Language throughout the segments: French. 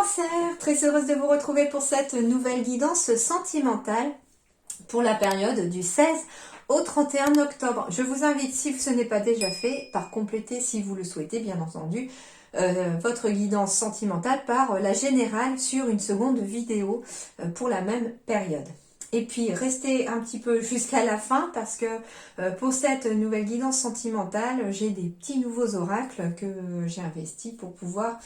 Cancer, très heureuse de vous retrouver pour cette nouvelle guidance sentimentale pour la période du 16 au 31 octobre. Je vous invite, si ce n'est pas déjà fait, par compléter, si vous le souhaitez bien entendu, votre guidance sentimentale par la générale sur une seconde vidéo pour la même période. Et puis, restez un petit peu jusqu'à la fin parce que pour cette nouvelle guidance sentimentale, j'ai des petits nouveaux oracles que j'ai investis pour pouvoir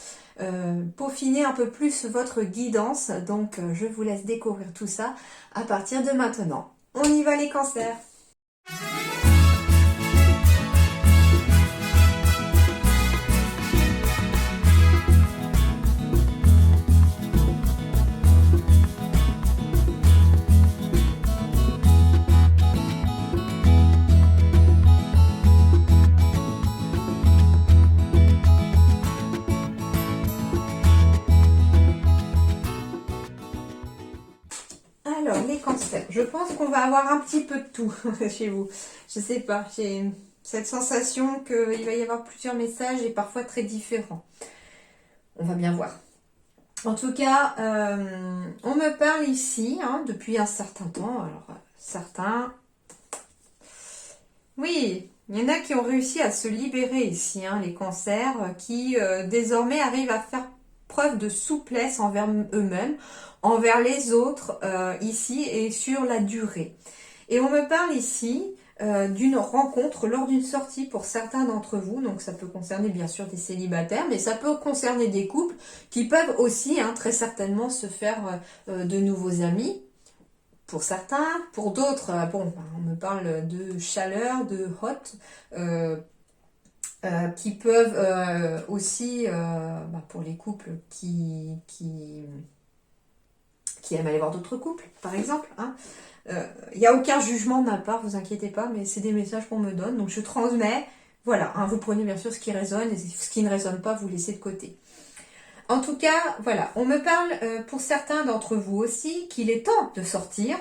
peaufiner un peu plus votre guidance. Donc, je vous laisse découvrir tout ça à partir de maintenant. On y va les cancers! Alors, les cancers, je pense qu'on va avoir un petit peu de tout chez vous. Je sais pas, j'ai cette sensation qu'il va y avoir plusieurs messages et parfois très différents. On va bien voir. En tout cas, on me parle ici depuis un certain temps. Alors, certains... Oui, il y en a qui ont réussi à se libérer ici, les cancers, qui désormais arrivent à faire preuve de souplesse envers eux-mêmes, envers les autres ici et sur la durée. Et on me parle ici d'une rencontre lors d'une sortie pour certains d'entre vous, donc ça peut concerner bien sûr des célibataires, mais ça peut concerner des couples qui peuvent aussi très certainement se faire de nouveaux amis. Pour certains, pour d'autres, on me parle de chaleur, de hot, qui peuvent aussi, pour les couples qui aiment aller voir d'autres couples, par exemple. Il n'y a aucun jugement de ma part, vous inquiétez pas, mais c'est des messages qu'on me donne, donc je transmets. Voilà, vous prenez bien sûr ce qui résonne, et ce qui ne résonne pas, vous laissez de côté. En tout cas, voilà, on me parle pour certains d'entre vous aussi qu'il est temps de sortir,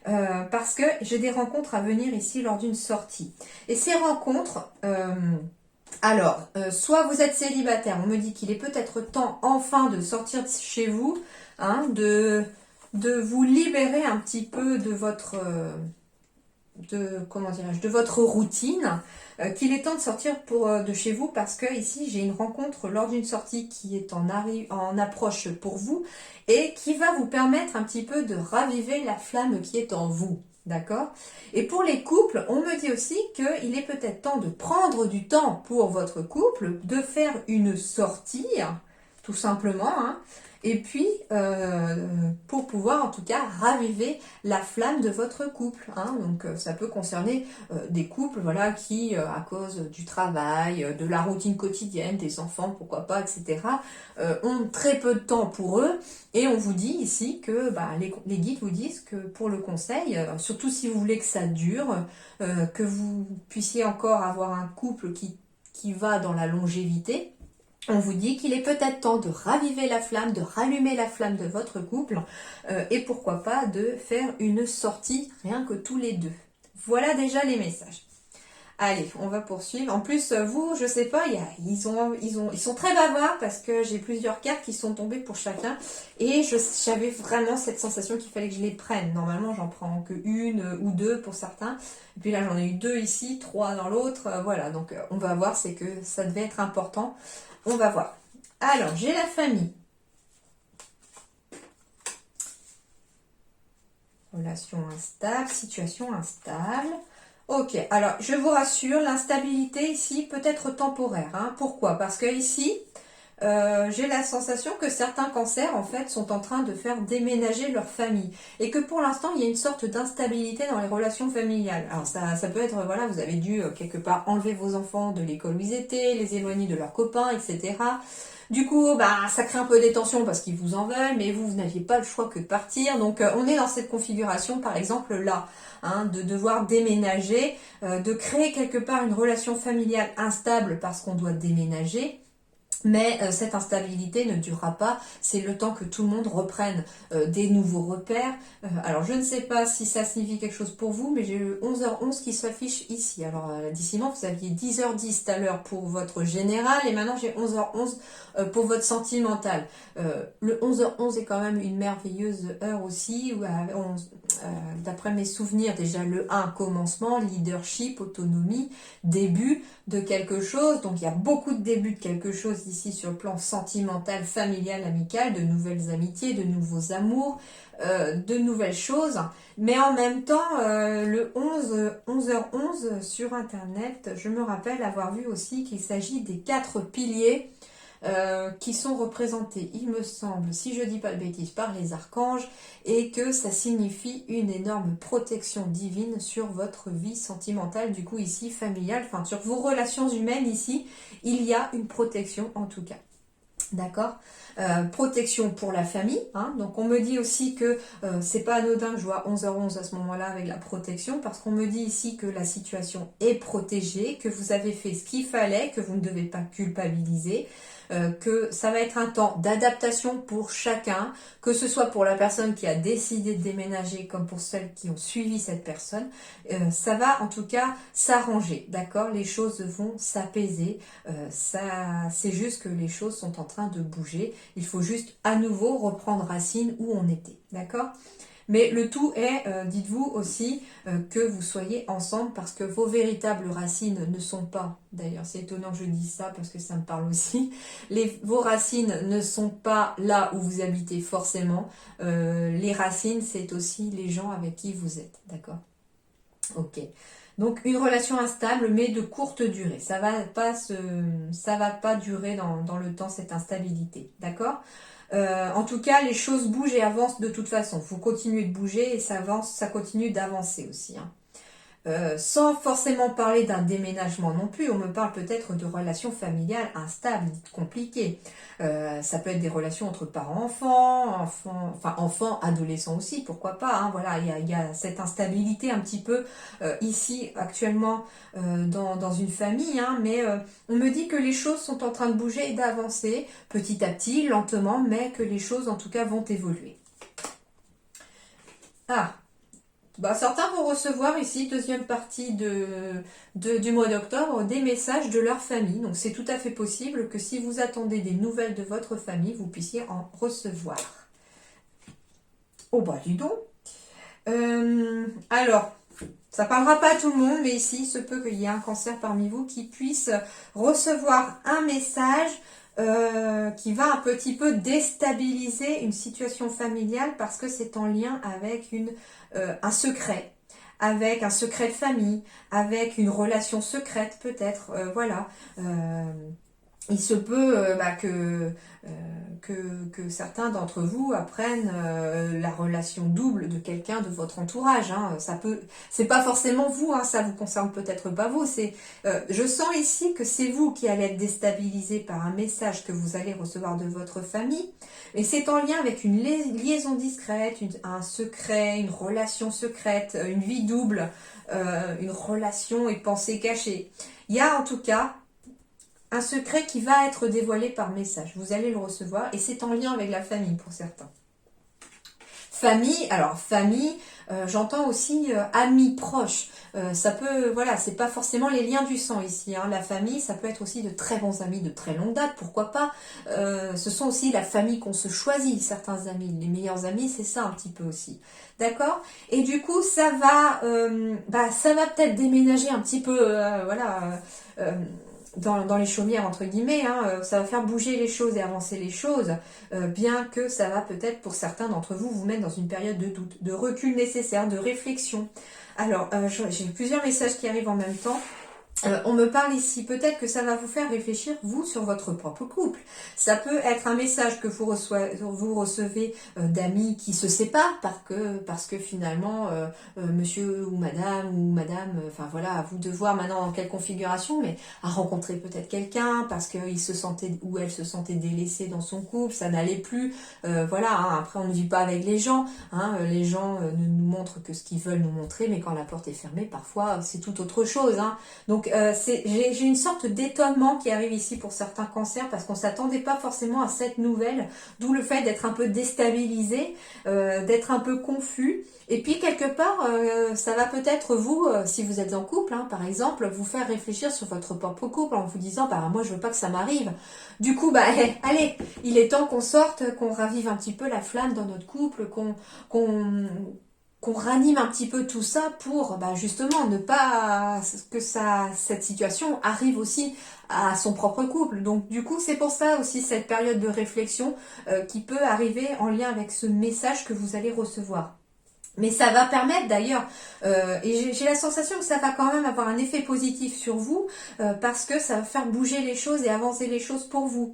parce que j'ai des rencontres à venir ici lors d'une sortie. Et ces rencontres, soit vous êtes célibataire, on me dit qu'il est peut-être temps enfin de sortir de chez vous, de vous libérer un petit peu de votre de votre routine, qu'il est temps de sortir de chez vous parce que ici j'ai une rencontre lors d'une sortie qui est en approche pour vous et qui va vous permettre un petit peu de raviver la flamme qui est en vous. D'accord? Et pour les couples, on me dit aussi qu'il est peut-être temps de prendre du temps pour votre couple, de faire une sortie, tout simplement, et puis pour pouvoir en tout cas raviver la flamme de votre couple. Donc ça peut concerner des couples qui, à cause du travail, de la routine quotidienne, des enfants, pourquoi pas, etc., ont très peu de temps pour eux. Et on vous dit ici que les guides vous disent que pour le conseil, surtout si vous voulez que ça dure, que vous puissiez encore avoir un couple qui va dans la longévité, on vous dit qu'il est peut-être temps de raviver la flamme, de rallumer la flamme de votre couple et pourquoi pas de faire une sortie rien que tous les deux. Voilà déjà les messages. Allez, on va poursuivre. En plus, vous, je sais pas, ils sont très bavards parce que j'ai plusieurs cartes qui sont tombées pour chacun et j'avais vraiment cette sensation qu'il fallait que je les prenne. Normalement, j'en prends que une ou deux pour certains. Et puis là, j'en ai eu deux ici, trois dans l'autre. Voilà, donc on va voir, c'est que ça devait être important. On va voir. Alors, j'ai la famille. Relation instable, situation instable. Ok, alors je vous rassure, l'instabilité ici peut être temporaire. Pourquoi? Parce que ici, j'ai la sensation que certains cancers en fait sont en train de faire déménager leur famille et que pour l'instant il y a une sorte d'instabilité dans les relations familiales. Alors ça peut être, vous avez dû quelque part enlever vos enfants de l'école où ils étaient, les éloigner de leurs copains, etc. Du coup, ça crée un peu des tensions parce qu'ils vous en veulent, mais vous n'aviez pas le choix que de partir. Donc, on est dans cette configuration, par exemple, là, de devoir déménager, de créer quelque part une relation familiale instable parce qu'on doit déménager. Mais cette instabilité ne durera pas, c'est le temps que tout le monde reprenne des nouveaux repères. Alors je ne sais pas si ça signifie quelque chose pour vous, mais j'ai eu 11h11 qui s'affiche ici. Alors décidément, vous aviez 10h10 tout à l'heure pour votre général, et maintenant j'ai 11h11 pour votre sentimental. Le 11h11 est quand même une merveilleuse heure aussi, où d'après mes souvenirs, déjà le 1, commencement, leadership, autonomie, début de quelque chose. Donc il y a beaucoup de débuts de quelque chose ici sur le plan sentimental, familial, amical, de nouvelles amitiés, de nouveaux amours, de nouvelles choses. Mais en même temps, le 11h11 sur Internet, je me rappelle avoir vu aussi qu'il s'agit des 4 piliers qui sont représentés, il me semble, si je dis pas de bêtises, par les archanges, et que ça signifie une énorme protection divine sur votre vie sentimentale, du coup ici familiale, enfin sur vos relations humaines ici, il y a une protection en tout cas. D'accord, protection pour la famille, hein. Donc on me dit aussi que c'est pas anodin que je vois 11h11 à ce moment-là avec la protection, parce qu'on me dit ici que la situation est protégée, que vous avez fait ce qu'il fallait, que vous ne devez pas culpabiliser, que ça va être un temps d'adaptation pour chacun, que ce soit pour la personne qui a décidé de déménager comme pour celles qui ont suivi cette personne. Ça va en tout cas s'arranger, d'accord, les choses vont s'apaiser, c'est juste que les choses sont en train de bouger, il faut juste à nouveau reprendre racine où on était, d'accord. Mais le tout est, dites-vous aussi, que vous soyez ensemble, parce que vos véritables racines ne sont pas, d'ailleurs c'est étonnant que je dise ça parce que ça me parle aussi, vos racines ne sont pas là où vous habitez forcément, les racines c'est aussi les gens avec qui vous êtes, d'accord. Ok. Donc une relation instable mais de courte durée. Ça va pas durer dans le temps cette instabilité, d'accord. En tout cas, les choses bougent et avancent de toute façon. Vous continuez de bouger et ça avance, ça continue d'avancer aussi, hein. Sans forcément parler d'un déménagement non plus, on me parle peut-être de relations familiales instables, compliquées. Ça peut être des relations entre parents-enfants, enfants, adolescents aussi, pourquoi pas, hein. Voilà, il y a cette instabilité un petit peu ici actuellement dans une famille, hein, mais on me dit que les choses sont en train de bouger et d'avancer petit à petit, lentement, mais que les choses en tout cas vont évoluer. Ah, bah, certains vont recevoir ici, deuxième partie du mois d'octobre, des messages de leur famille. Donc c'est tout à fait possible que si vous attendez des nouvelles de votre famille, vous puissiez en recevoir. Oh bah dis donc. Alors, ça parlera pas à tout le monde, mais ici, il se peut qu'il y ait un cancer parmi vous qui puisse recevoir un message qui va un petit peu déstabiliser une situation familiale, parce que c'est en lien avec un secret, avec un secret de famille, avec une relation secrète peut-être, voilà. Il se peut que certains d'entre vous apprennent la relation double de quelqu'un de votre entourage, hein. C'est pas forcément vous, hein, ça vous concerne peut-être pas vous. Je sens ici que c'est vous qui allez être déstabilisé par un message que vous allez recevoir de votre famille, et c'est en lien avec une liaison discrète, un secret, une relation secrète, une vie double, une relation et pensée cachée. Il y a en tout cas un secret qui va être dévoilé par message. Vous allez le recevoir et c'est en lien avec la famille pour certains. Famille, alors famille, j'entends aussi amis proches. Ça peut, voilà, c'est pas forcément les liens du sang ici, hein. La famille, ça peut être aussi de très bons amis de très longue date, pourquoi pas. Ce sont aussi la famille qu'on se choisit, certains amis. Les meilleurs amis, c'est ça un petit peu aussi. D'accord. Et du coup, ça va peut-être déménager un petit peu, voilà. Dans les chaumières entre guillemets, hein, ça va faire bouger les choses et avancer les choses, bien que ça va peut-être pour certains d'entre vous vous mettre dans une période de doute, de recul nécessaire, de réflexion. Alors j'ai plusieurs messages qui arrivent en même temps. On me parle ici, peut-être que ça va vous faire réfléchir, vous, sur votre propre couple. Ça peut être un message que vous recevez d'amis qui se séparent parce que finalement, monsieur ou madame, enfin voilà, à vous de voir maintenant dans quelle configuration, mais a rencontré peut-être quelqu'un parce qu'il se sentait ou elle se sentait délaissée dans son couple, ça n'allait plus. Voilà, hein, après on ne vit pas avec les gens. Hein, les gens ne nous montrent que ce qu'ils veulent nous montrer, mais quand la porte est fermée, parfois c'est tout autre chose. Hein. Donc j'ai une sorte d'étonnement qui arrive ici pour certains cancers parce qu'on ne s'attendait pas forcément à cette nouvelle, d'où le fait d'être un peu déstabilisé, d'être un peu confus. Et puis quelque part, ça va peut-être vous, si vous êtes en couple, hein, par exemple, vous faire réfléchir sur votre propre couple en vous disant, bah moi je veux pas que ça m'arrive. Du coup, bah allez, il est temps qu'on sorte, qu'on ravive un petit peu la flamme dans notre couple, qu'on qu'on ranime un petit peu tout ça pour bah, justement ne pas que cette situation arrive aussi à son propre couple. Donc du coup, c'est pour ça aussi cette période de réflexion qui peut arriver en lien avec ce message que vous allez recevoir. Mais ça va permettre d'ailleurs, et j'ai la sensation que ça va quand même avoir un effet positif sur vous, parce que ça va faire bouger les choses et avancer les choses pour vous.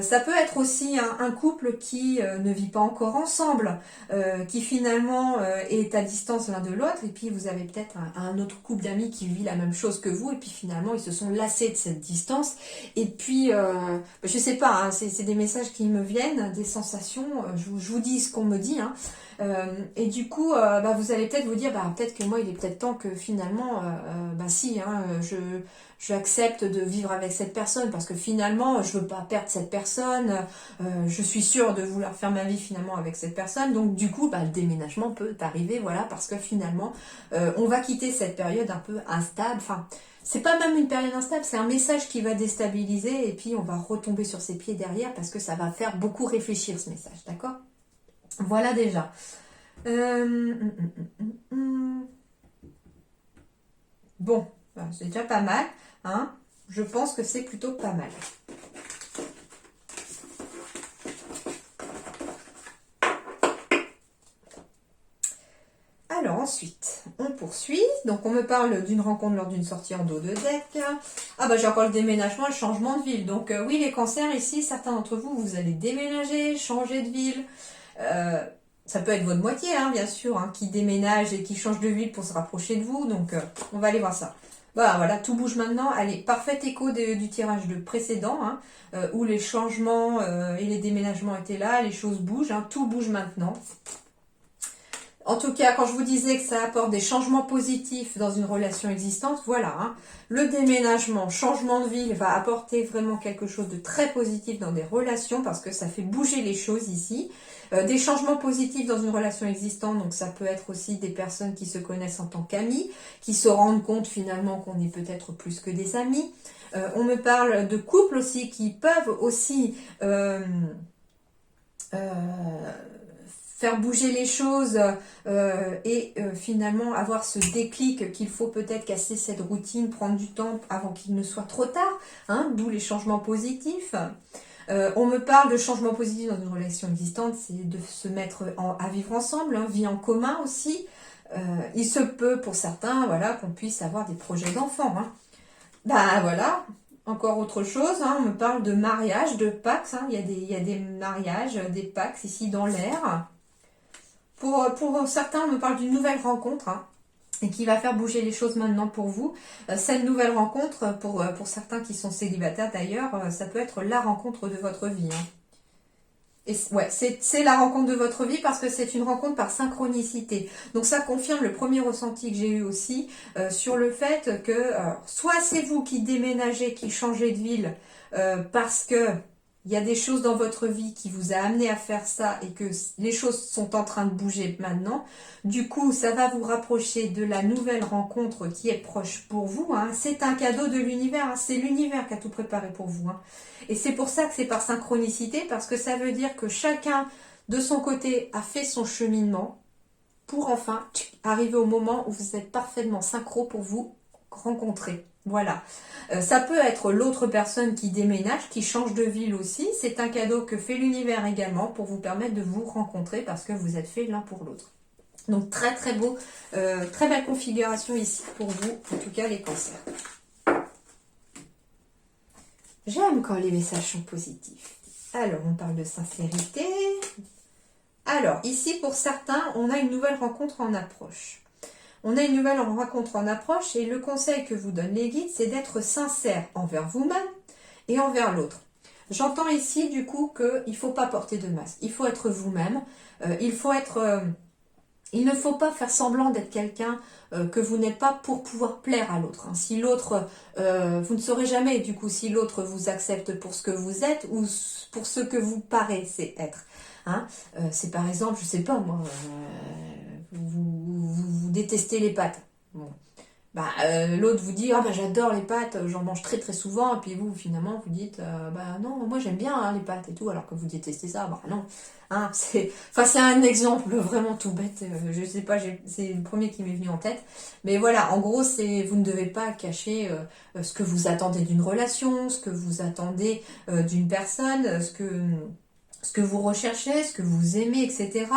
Ça peut être aussi un couple qui ne vit pas encore ensemble, qui finalement est à distance l'un de l'autre, et puis vous avez peut-être un autre couple d'amis qui vit la même chose que vous, et puis finalement ils se sont lassés de cette distance. Et puis, je sais pas, hein, c'est des messages qui me viennent, des sensations, je vous dis ce qu'on me dit, hein. Et du coup, bah, vous allez peut-être vous dire, bah, peut-être que moi, il est peut-être temps que finalement, bah si, hein, j'accepte de vivre avec cette personne parce que finalement, je veux pas perdre cette personne. Je suis sûre de vouloir faire ma vie finalement avec cette personne. Donc du coup, bah, le déménagement peut arriver, voilà, parce que finalement, on va quitter cette période un peu instable. Enfin, c'est pas même une période instable, c'est un message qui va déstabiliser et puis on va retomber sur ses pieds derrière parce que ça va faire beaucoup réfléchir ce message, d'accord? Voilà déjà. Bon, c'est déjà pas mal. Hein. Je pense que c'est plutôt pas mal. Alors ensuite, on poursuit. Donc on me parle d'une rencontre lors d'une sortie en dos de deck. Ah bah j'ai encore le déménagement et le changement de ville. Donc oui, les cancers ici, certains d'entre vous, vous allez déménager, changer de ville. Ça peut être votre moitié, hein, bien sûr, hein, qui déménage et qui change de ville pour se rapprocher de vous. Donc, on va aller voir ça. Voilà, tout bouge maintenant. Allez, parfait écho du tirage de précédent, hein, où les changements et les déménagements étaient là, les choses bougent, hein, tout bouge maintenant. En tout cas, quand je vous disais que ça apporte des changements positifs dans une relation existante, voilà, hein, le déménagement, changement de ville va apporter vraiment quelque chose de très positif dans des relations parce que ça fait bouger les choses ici. Des changements positifs dans une relation existante, donc ça peut être aussi des personnes qui se connaissent en tant qu'amis, qui se rendent compte finalement qu'on est peut-être plus que des amis. On me parle de couples aussi qui peuvent aussi faire bouger les choses et finalement avoir ce déclic qu'il faut peut-être casser cette routine, prendre du temps avant qu'il ne soit trop tard, hein, d'où les changements positifs. On me parle de changements positifs dans une relation existante, c'est de se mettre à vivre ensemble, hein, vie en commun aussi. Il se peut pour certains voilà, qu'on puisse avoir des projets d'enfants. Hein. Bah voilà, encore autre chose, hein, on me parle de mariage, de Pax, hein, il y a des mariages, des Pax ici dans l'air. Pour certains, on me parle d'une nouvelle rencontre, hein, et qui va faire bouger les choses maintenant pour vous. Cette nouvelle rencontre, pour certains qui sont célibataires d'ailleurs, ça peut être la rencontre de votre vie. Hein. Et ouais, c'est la rencontre de votre vie parce que c'est une rencontre par synchronicité. Donc ça confirme le premier ressenti que j'ai eu aussi sur le fait que soit c'est vous qui déménagez, qui changez de ville parce que il y a des choses dans votre vie qui vous a amené à faire ça et que les choses sont en train de bouger maintenant. Du coup, ça va vous rapprocher de la nouvelle rencontre qui est proche pour vous. Hein. C'est un cadeau de l'univers. Hein. C'est l'univers qui a tout préparé pour vous. Hein. Et c'est pour ça que c'est par synchronicité, parce que ça veut dire que chacun de son côté a fait son cheminement pour enfin arriver au moment où vous êtes parfaitement synchro pour vous rencontrer. Voilà. Ça peut être l'autre personne qui déménage, qui change de ville aussi. C'est un cadeau que fait l'univers également pour vous permettre de vous rencontrer parce que vous êtes faits l'un pour l'autre. Donc très très beau, très belle configuration ici pour vous, en tout cas les cancers. J'aime quand les messages sont positifs. Alors, on parle de sincérité. Alors, ici, pour certains, on a une nouvelle rencontre en approche. On a une nouvelle rencontre en approche et le conseil que vous donnent les guides, c'est d'être sincère envers vous-même et envers l'autre. J'entends ici, du coup, qu'il ne faut pas porter de masque. Il faut être vous-même. Il faut être Il ne faut pas faire semblant d'être quelqu'un que vous n'êtes pas pour pouvoir plaire à l'autre. Hein. Si l'autre, vous ne saurez jamais du coup si l'autre vous accepte pour ce que vous êtes ou pour ce que vous paraissez être. Hein. C'est par exemple, je sais pas moi, vous détestez les pâtes. Bon. Bah, l'autre vous dit ah bah j'adore les pâtes, j'en mange très très souvent, et puis vous finalement vous dites bah non moi j'aime bien hein, les pâtes et tout, alors que vous détestez ça. Bah non, hein, c'est un exemple vraiment tout bête, je sais pas, c'est le premier qui m'est venu en tête, mais voilà, en gros c'est vous ne devez pas cacher ce que vous attendez d'une relation, ce que vous attendez d'une personne, ce que vous recherchez, ce que vous aimez, etc.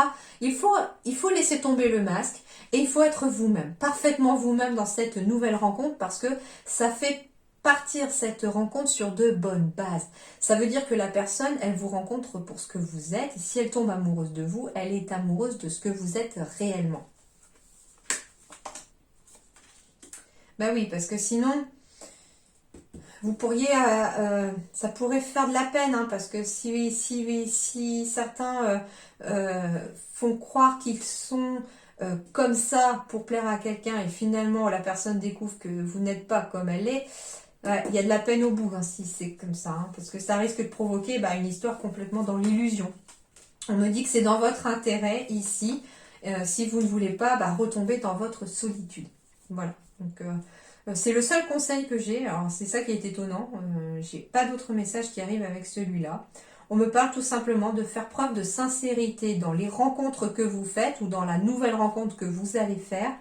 Il faut laisser tomber le masque et il faut être vous-même, parfaitement vous-même dans cette nouvelle rencontre, parce que ça fait partir cette rencontre sur de bonnes bases. Ça veut dire que la personne, elle vous rencontre pour ce que vous êtes, et si elle tombe amoureuse de vous, elle est amoureuse de ce que vous êtes réellement. Bah oui, parce que sinon, vous pourriez, ça pourrait faire de la peine, hein, parce que si certains font croire qu'ils sont comme ça pour plaire à quelqu'un et finalement la personne découvre que vous n'êtes pas comme elle est, il y a de la peine au bout hein, si c'est comme ça, hein, parce que ça risque de provoquer une histoire complètement dans l'illusion. On me dit que c'est dans votre intérêt ici, si vous ne voulez pas retomber dans votre solitude. Voilà, donc c'est le seul conseil que j'ai. Alors c'est ça qui est étonnant, j'ai pas d'autres messages qui arrivent avec celui-là. On me parle tout simplement de faire preuve de sincérité dans les rencontres que vous faites ou dans la nouvelle rencontre que vous allez faire,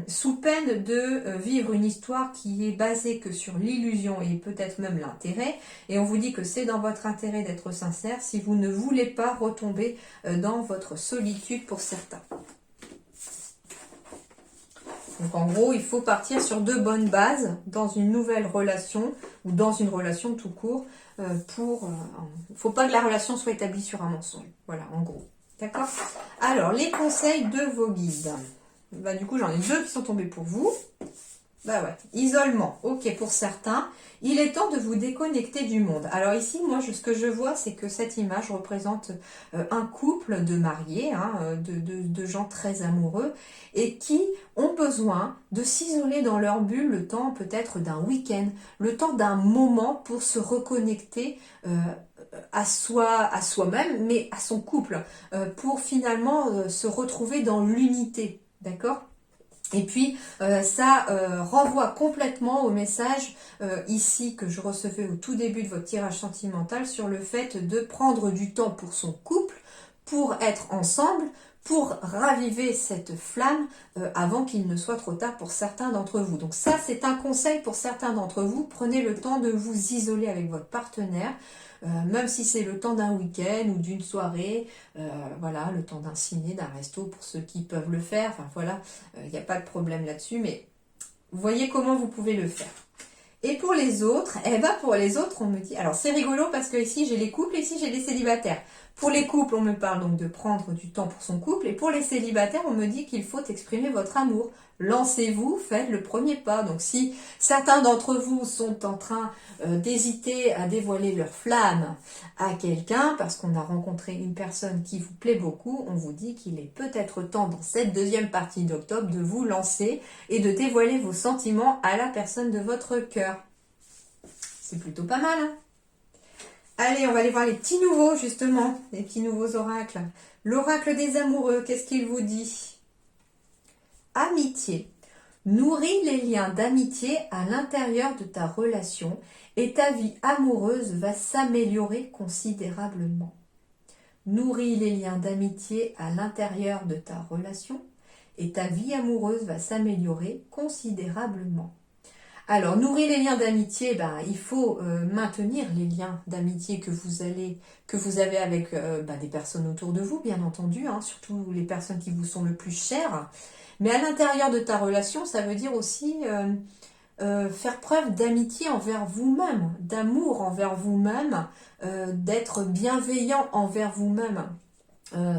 sous peine de vivre une histoire qui est basée que sur l'illusion et peut-être même l'intérêt. Et on vous dit que c'est dans votre intérêt d'être sincère si vous ne voulez pas retomber dans votre solitude pour certains. Donc en gros, il faut partir sur de bonnes bases dans une nouvelle relation ou dans une relation tout court. Il ne faut pas que la relation soit établie sur un mensonge. Voilà, en gros. D'accord? Alors, les conseils de vos guides. Du coup, j'en ai deux qui sont tombés pour vous. Bah ouais, isolement, ok pour certains. Il est temps de vous déconnecter du monde. Alors ici, moi, ce que je vois, c'est que cette image représente un couple de mariés, hein, de gens très amoureux, et qui ont besoin de s'isoler dans leur bulle le temps peut-être d'un week-end, le temps d'un moment pour se reconnecter à soi-même, mais à son couple, pour finalement se retrouver dans l'unité, d'accord ? Et puis, ça renvoie complètement au message ici que je recevais au tout début de votre tirage sentimental sur le fait de prendre du temps pour son couple, pour être ensemble, pour raviver cette flamme avant qu'il ne soit trop tard pour certains d'entre vous. Donc ça, c'est un conseil pour certains d'entre vous. Prenez le temps de vous isoler avec votre partenaire, même si c'est le temps d'un week-end ou d'une soirée, voilà, le temps d'un ciné, d'un resto pour ceux qui peuvent le faire, enfin voilà, il n'y a pas de problème là-dessus, mais voyez comment vous pouvez le faire. Et pour les autres, pour les autres, on me dit, alors c'est rigolo parce que ici j'ai les couples, ici j'ai les célibataires. Pour les couples, on me parle donc de prendre du temps pour son couple, et pour les célibataires, on me dit qu'il faut exprimer votre amour. Lancez-vous, faites le premier pas. Donc si certains d'entre vous sont en train d'hésiter à dévoiler leur flamme à quelqu'un parce qu'on a rencontré une personne qui vous plaît beaucoup, on vous dit qu'il est peut-être temps dans cette deuxième partie d'octobre de vous lancer et de dévoiler vos sentiments à la personne de votre cœur. C'est plutôt pas mal, hein? Allez, on va aller voir les petits nouveaux, justement, les petits nouveaux oracles. L'oracle des amoureux, qu'est-ce qu'il vous dit? Amitié. Nourris les liens d'amitié à l'intérieur de ta relation et ta vie amoureuse va s'améliorer considérablement. Nourris les liens d'amitié à l'intérieur de ta relation et ta vie amoureuse va s'améliorer considérablement. Alors, nourrir les liens d'amitié, il faut maintenir les liens d'amitié que vous avez avec des personnes autour de vous, bien entendu, hein, surtout les personnes qui vous sont le plus chères. Mais à l'intérieur de ta relation, ça veut dire aussi faire preuve d'amitié envers vous-même, d'amour envers vous-même, d'être bienveillant envers vous-même.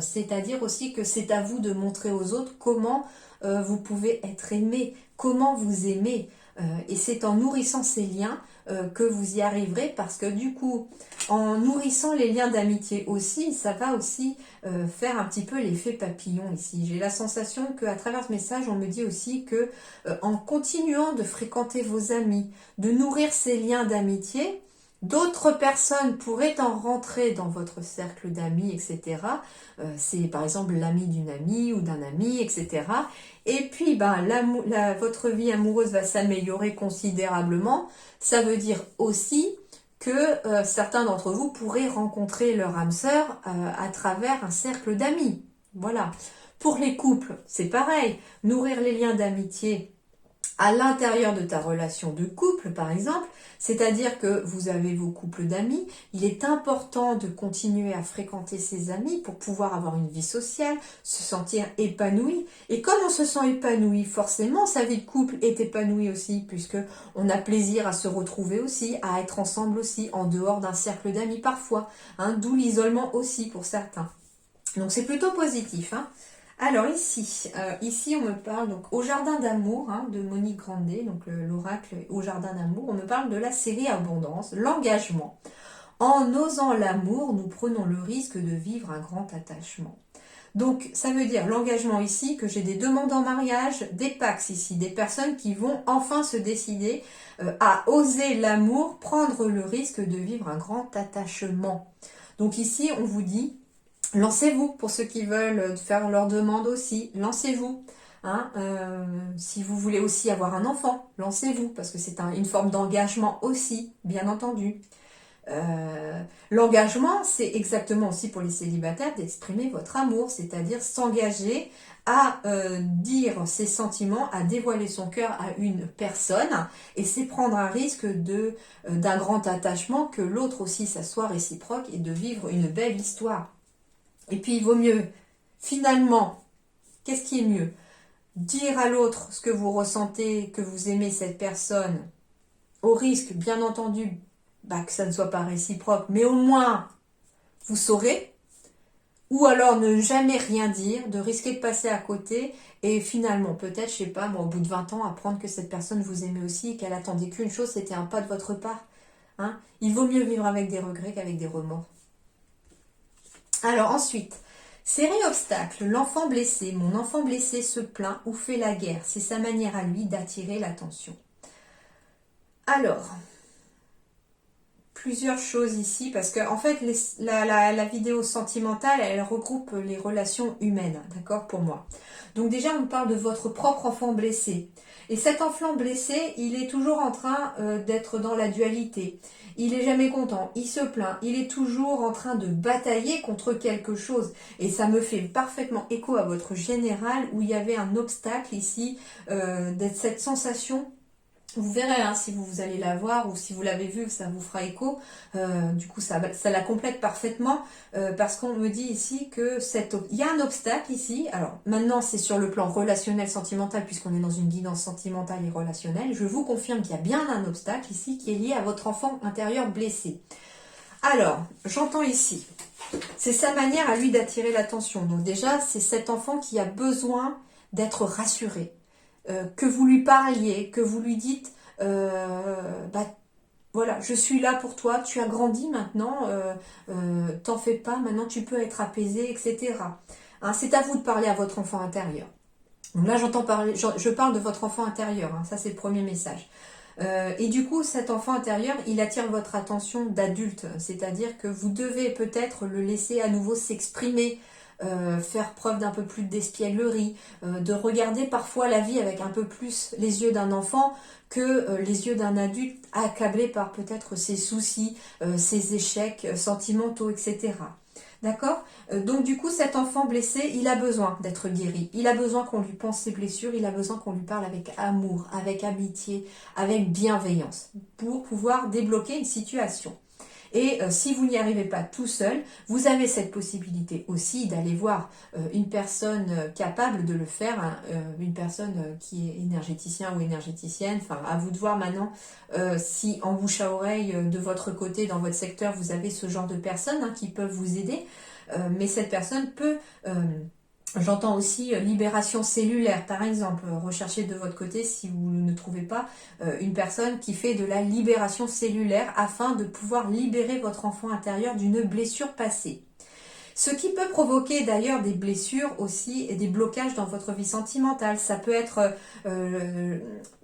C'est-à-dire aussi que c'est à vous de montrer aux autres comment vous pouvez être aimé, comment vous aimez. Et c'est en nourrissant ces liens que vous y arriverez parce que du coup, en nourrissant les liens d'amitié aussi, ça va aussi faire un petit peu l'effet papillon ici. J'ai la sensation qu'à travers ce message, on me dit aussi que en continuant de fréquenter vos amis, de nourrir ces liens d'amitié, d'autres personnes pourraient en rentrer dans votre cercle d'amis, etc. C'est par exemple l'ami d'une amie ou d'un ami, etc. Et puis, votre vie amoureuse va s'améliorer considérablement. Ça veut dire aussi que certains d'entre vous pourraient rencontrer leur âme sœur à travers un cercle d'amis. Voilà. Pour les couples, c'est pareil. Nourrir les liens d'amitié à l'intérieur de ta relation de couple, par exemple, c'est-à-dire que vous avez vos couples d'amis, il est important de continuer à fréquenter ses amis pour pouvoir avoir une vie sociale, se sentir épanoui. Et comme on se sent épanoui, forcément, sa vie de couple est épanouie aussi, puisque on a plaisir à se retrouver aussi, à être ensemble aussi, en dehors d'un cercle d'amis parfois, hein, d'où l'isolement aussi pour certains. Donc c'est plutôt positif, hein. Alors ici on me parle donc au jardin d'amour de Monique Grandet, donc l'oracle au jardin d'amour, on me parle de la série Abondance, l'engagement. En osant l'amour, nous prenons le risque de vivre un grand attachement. Donc ça veut dire l'engagement ici, que j'ai des demandes en mariage, des pax ici, des personnes qui vont enfin se décider à oser l'amour, prendre le risque de vivre un grand attachement. Donc ici on vous dit, lancez-vous pour ceux qui veulent faire leur demande aussi, lancez-vous. Si vous voulez aussi avoir un enfant, lancez-vous, parce que c'est une forme d'engagement aussi, bien entendu. L'engagement, c'est exactement aussi pour les célibataires d'exprimer votre amour, c'est-à-dire s'engager à dire ses sentiments, à dévoiler son cœur à une personne, et c'est prendre un risque d'un grand attachement, que l'autre aussi, ça soit réciproque, et de vivre une belle histoire. Et puis il vaut mieux, finalement, qu'est-ce qui est mieux? Dire à l'autre ce que vous ressentez, que vous aimez cette personne, au risque, bien entendu, que ça ne soit pas réciproque, mais au moins, vous saurez. Ou alors ne jamais rien dire, de risquer de passer à côté, et finalement, peut-être, je sais pas, moi, au bout de 20 ans, apprendre que cette personne vous aimait aussi, et qu'elle attendait qu'une chose, c'était un pas de votre part. Il vaut mieux vivre avec des regrets qu'avec des remords. Alors ensuite, série obstacle, l'enfant blessé. Mon enfant blessé se plaint ou fait la guerre. C'est sa manière à lui d'attirer l'attention. Alors, plusieurs choses ici, parce que en fait, la vidéo sentimentale, elle regroupe les relations humaines, d'accord, pour moi. Donc déjà, on parle de votre propre enfant blessé. Et cet enfant blessé, il est toujours en train d'être dans la dualité. Il est jamais content, il se plaint, il est toujours en train de batailler contre quelque chose. Et ça me fait parfaitement écho à votre général où il y avait un obstacle ici, d'être cette sensation. Vous verrez si vous allez la voir ou si vous l'avez vue, ça vous fera écho. Du coup, ça la complète parfaitement parce qu'on me dit ici que il y a un obstacle ici. Alors maintenant, c'est sur le plan relationnel, sentimental, puisqu'on est dans une guidance sentimentale et relationnelle. Je vous confirme qu'il y a bien un obstacle ici qui est lié à votre enfant intérieur blessé. Alors, j'entends ici, c'est sa manière à lui d'attirer l'attention. Donc déjà, c'est cet enfant qui a besoin d'être rassuré. Que vous lui parliez, que vous lui dites voilà, je suis là pour toi, tu as grandi maintenant, t'en fais pas, maintenant tu peux être apaisé, etc. C'est à vous de parler à votre enfant intérieur. Donc là, je parle de votre enfant intérieur, ça c'est le premier message. Et du coup, cet enfant intérieur, il attire votre attention d'adulte, c'est-à-dire que vous devez peut-être le laisser à nouveau s'exprimer, faire preuve d'un peu plus d'espièglerie, de regarder parfois la vie avec un peu plus les yeux d'un enfant que les yeux d'un adulte accablé par peut-être ses soucis, ses échecs sentimentaux, etc. D'accord? Donc du coup, cet enfant blessé, il a besoin d'être guéri. Il a besoin qu'on lui pense ses blessures, il a besoin qu'on lui parle avec amour, avec amitié, avec bienveillance, pour pouvoir débloquer une situation. Et si vous n'y arrivez pas tout seul, vous avez cette possibilité aussi d'aller voir une personne capable de le faire, une personne qui est énergéticien ou énergéticienne. Enfin, à vous de voir maintenant si en bouche à oreille de votre côté, dans votre secteur, vous avez ce genre de personnes qui peuvent vous aider. Mais cette personne peut J'entends aussi libération cellulaire, par exemple. Recherchez de votre côté, si vous ne trouvez pas, une personne qui fait de la libération cellulaire afin de pouvoir libérer votre enfant intérieur d'une blessure passée. Ce qui peut provoquer d'ailleurs des blessures aussi et des blocages dans votre vie sentimentale. Ça peut être,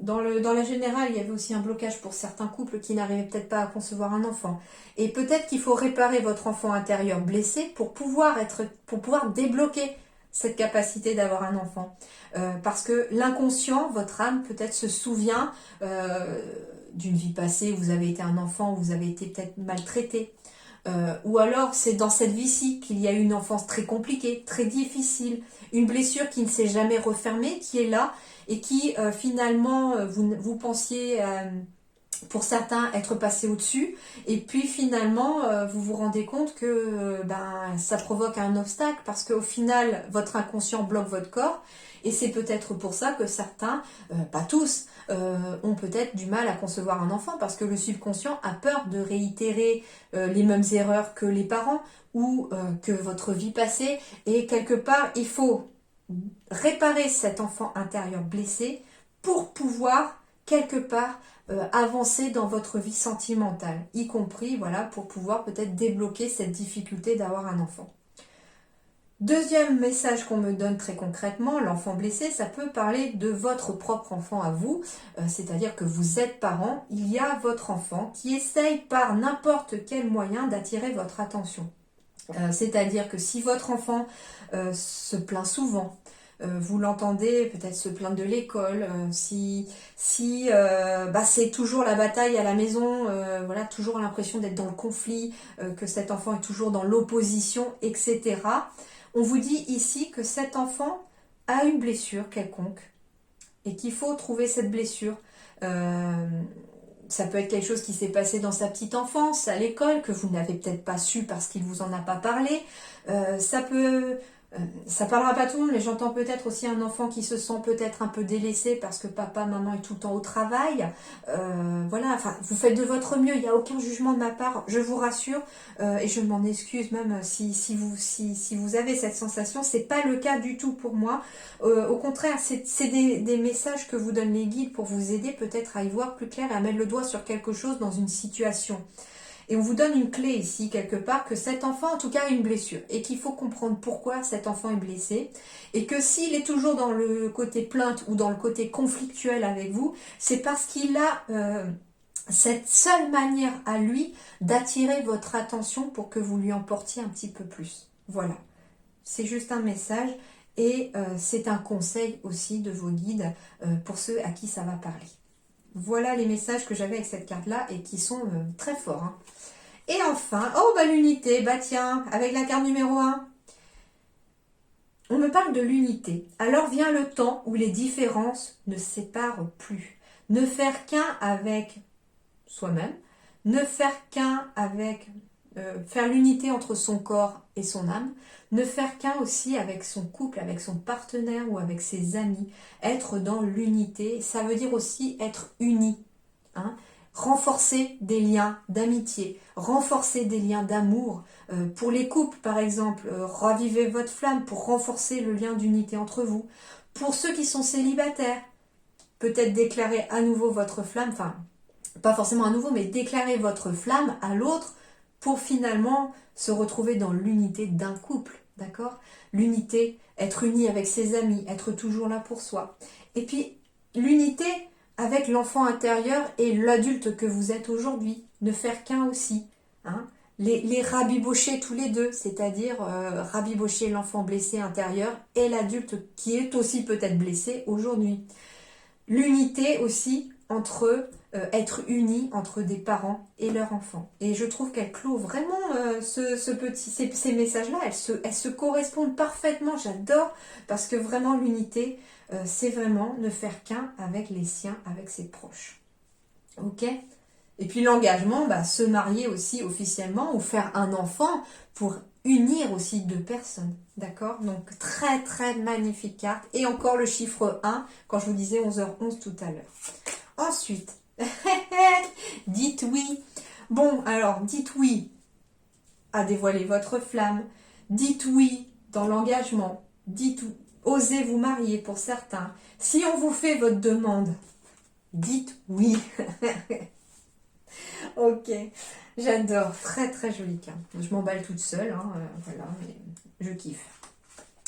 dans la générale, il y avait aussi un blocage pour certains couples qui n'arrivaient peut-être pas à concevoir un enfant. Et peut-être qu'il faut réparer votre enfant intérieur blessé pour pouvoir débloquer cette capacité d'avoir un enfant. Parce que l'inconscient, votre âme peut-être se souvient d'une vie passée où vous avez été un enfant, où vous avez été peut-être maltraité. Ou alors c'est dans cette vie-ci qu'il y a eu une enfance très compliquée, très difficile, une blessure qui ne s'est jamais refermée, qui est là et qui finalement vous pensiez pour certains être passé au-dessus et puis finalement vous vous rendez compte que ça provoque un obstacle parce qu'au final votre inconscient bloque votre corps et c'est peut-être pour ça que certains, pas tous, ont peut-être du mal à concevoir un enfant parce que le subconscient a peur de réitérer les mêmes erreurs que les parents ou que votre vie passée et quelque part il faut réparer cet enfant intérieur blessé pour pouvoir quelque part avancer dans votre vie sentimentale, y compris voilà pour pouvoir peut-être débloquer cette difficulté d'avoir un enfant. Deuxième message qu'on me donne très concrètement, l'enfant blessé, ça peut parler de votre propre enfant à vous, c'est-à-dire que vous êtes parent, il y a votre enfant qui essaye par n'importe quel moyen d'attirer votre attention. C'est-à-dire que si votre enfant se plaint souvent, vous l'entendez peut-être se plaindre de l'école, si c'est toujours la bataille à la maison, voilà, toujours l'impression d'être dans le conflit, que cet enfant est toujours dans l'opposition, etc. On vous dit ici que cet enfant a une blessure quelconque et qu'il faut trouver cette blessure. Ça peut être quelque chose qui s'est passé dans sa petite enfance, à l'école, que vous n'avez peut-être pas su parce qu'il ne vous en a pas parlé. Ça parlera pas tout le monde, mais j'entends peut-être aussi un enfant qui se sent peut-être un peu délaissé parce que papa, maman est tout le temps au travail. Voilà, enfin, vous faites de votre mieux, il n'y a aucun jugement de ma part, je vous rassure, et je m'en excuse même si vous avez cette sensation, c'est pas le cas du tout pour moi. Au contraire, c'est des messages que vous donnent les guides pour vous aider peut-être à y voir plus clair et à mettre le doigt sur quelque chose dans une situation. Et on vous donne une clé ici, quelque part, que cet enfant, en tout cas, a une blessure. Et qu'il faut comprendre pourquoi cet enfant est blessé. Et que s'il est toujours dans le côté plainte ou dans le côté conflictuel avec vous, c'est parce qu'il a cette seule manière à lui d'attirer votre attention pour que vous lui en portiez un petit peu plus. Voilà. C'est juste un message. Et c'est un conseil aussi de vos guides pour ceux à qui ça va parler. Voilà les messages que j'avais avec cette carte-là et qui sont très forts. Hein. Et enfin, l'unité, tiens, avec la carte numéro 1. On me parle de l'unité. Alors vient le temps où les différences ne séparent plus. Ne faire qu'un avec soi-même, ne faire qu'un avec... faire l'unité entre son corps et son âme, ne faire qu'un aussi avec son couple, avec son partenaire ou avec ses amis. Être dans l'unité, ça veut dire aussi être uni. Hein, renforcer des liens d'amitié, renforcer des liens d'amour. Pour les couples, par exemple, ravivez votre flamme pour renforcer le lien d'unité entre vous. Pour ceux qui sont célibataires, peut-être déclarer à nouveau votre flamme, enfin, pas forcément à nouveau, mais déclarer votre flamme à l'autre pour finalement se retrouver dans l'unité d'un couple, d'accord? L'unité, être uni avec ses amis, être toujours là pour soi. Et puis, l'unité avec l'enfant intérieur et l'adulte que vous êtes aujourd'hui. Ne faire qu'un aussi. Hein. Les rabibocher tous les deux, c'est-à-dire rabibocher l'enfant blessé intérieur et l'adulte qui est aussi peut-être blessé aujourd'hui. L'unité aussi entre être unis entre des parents et leurs enfants. Et je trouve qu'elle clôt vraiment ces messages-là, elles se correspondent parfaitement, j'adore, parce que vraiment l'unité, c'est vraiment ne faire qu'un avec les siens, avec ses proches. Ok ? Et puis l'engagement, se marier aussi officiellement ou faire un enfant pour unir aussi deux personnes. D'accord? Donc très très magnifique carte. Et encore le chiffre 1 quand je vous disais 11h11 tout à l'heure. Ensuite, dites oui. Bon, alors dites oui à dévoiler votre flamme. Dites oui dans l'engagement. dites osez vous marier pour certains. Si on vous fait votre demande, dites oui. Ok, j'adore, très très joli carte. Je m'emballe toute seule, hein, voilà, mais je kiffe.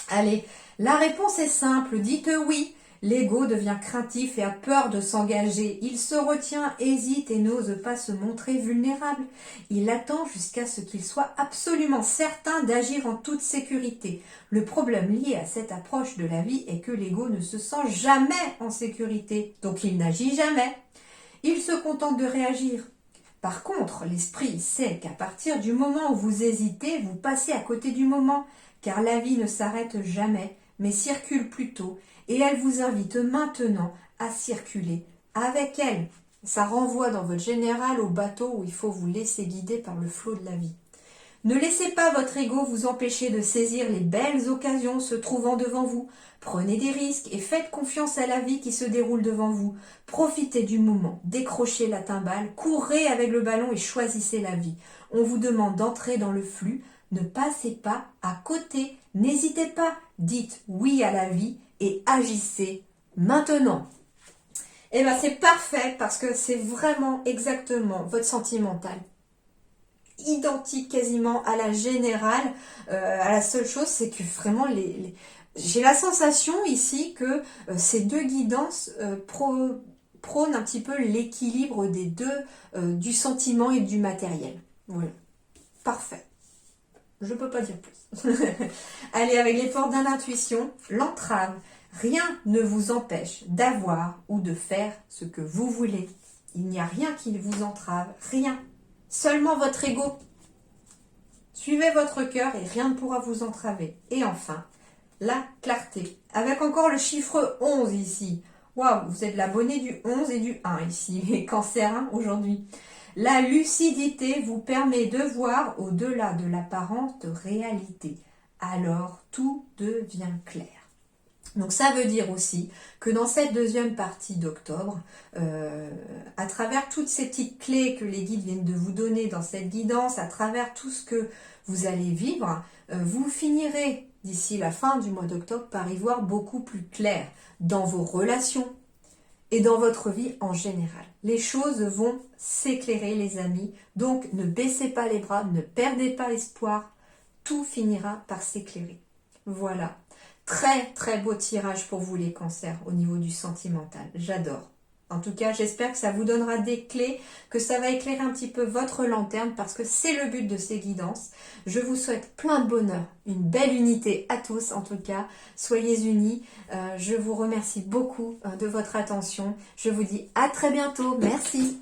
Allez, la réponse est simple, dites oui. L'ego devient craintif et a peur de s'engager. Il se retient, hésite et n'ose pas se montrer vulnérable. Il attend jusqu'à ce qu'il soit absolument certain d'agir en toute sécurité. Le problème lié à cette approche de la vie est que l'ego ne se sent jamais en sécurité, donc il n'agit jamais. Il se contente de réagir. Par contre, l'esprit sait qu'à partir du moment où vous hésitez, vous passez à côté du moment, car la vie ne s'arrête jamais, mais circule plutôt, et elle vous invite maintenant à circuler avec elle. Ça renvoie dans votre général au bateau où il faut vous laisser guider par le flot de la vie. Ne laissez pas votre ego vous empêcher de saisir les belles occasions se trouvant devant vous. Prenez des risques et faites confiance à la vie qui se déroule devant vous. Profitez du moment, décrochez la timbale, courez avec le ballon et choisissez la vie. On vous demande d'entrer dans le flux, ne passez pas à côté, n'hésitez pas, dites oui à la vie et agissez maintenant. Et bien c'est parfait parce que c'est vraiment exactement votre sentimental. Identique quasiment à la générale. À la seule chose, c'est que vraiment, j'ai la sensation ici que ces deux guidances prônent un petit peu l'équilibre des deux, du sentiment et du matériel. Voilà. Parfait. Je peux pas dire plus. Allez, avec l'effort de l'intuition, l'entrave. Rien ne vous empêche d'avoir ou de faire ce que vous voulez. Il n'y a rien qui vous entrave. Rien. Seulement votre ego. Suivez votre cœur et rien ne pourra vous entraver. Et enfin, la clarté. Avec encore le chiffre 11 ici. Waouh, vous êtes l'abonné du 11 et du 1 ici, les cancers hein, aujourd'hui. La lucidité vous permet de voir au-delà de l'apparente réalité. Alors, tout devient clair. Donc ça veut dire aussi que dans cette deuxième partie d'octobre, à travers toutes ces petites clés que les guides viennent de vous donner dans cette guidance, à travers tout ce que vous allez vivre, vous finirez d'ici la fin du mois d'octobre par y voir beaucoup plus clair dans vos relations et dans votre vie en général. Les choses vont s'éclairer les amis, donc ne baissez pas les bras, ne perdez pas espoir, tout finira par s'éclairer. Voilà. Très très beau tirage pour vous les cancers au niveau du sentimental, j'adore. En tout cas, j'espère que ça vous donnera des clés, que ça va éclairer un petit peu votre lanterne parce que c'est le but de ces guidances. Je vous souhaite plein de bonheur, une belle unité à tous en tout cas. Soyez unis. Je vous remercie beaucoup de votre attention. Je vous dis à très bientôt. Merci.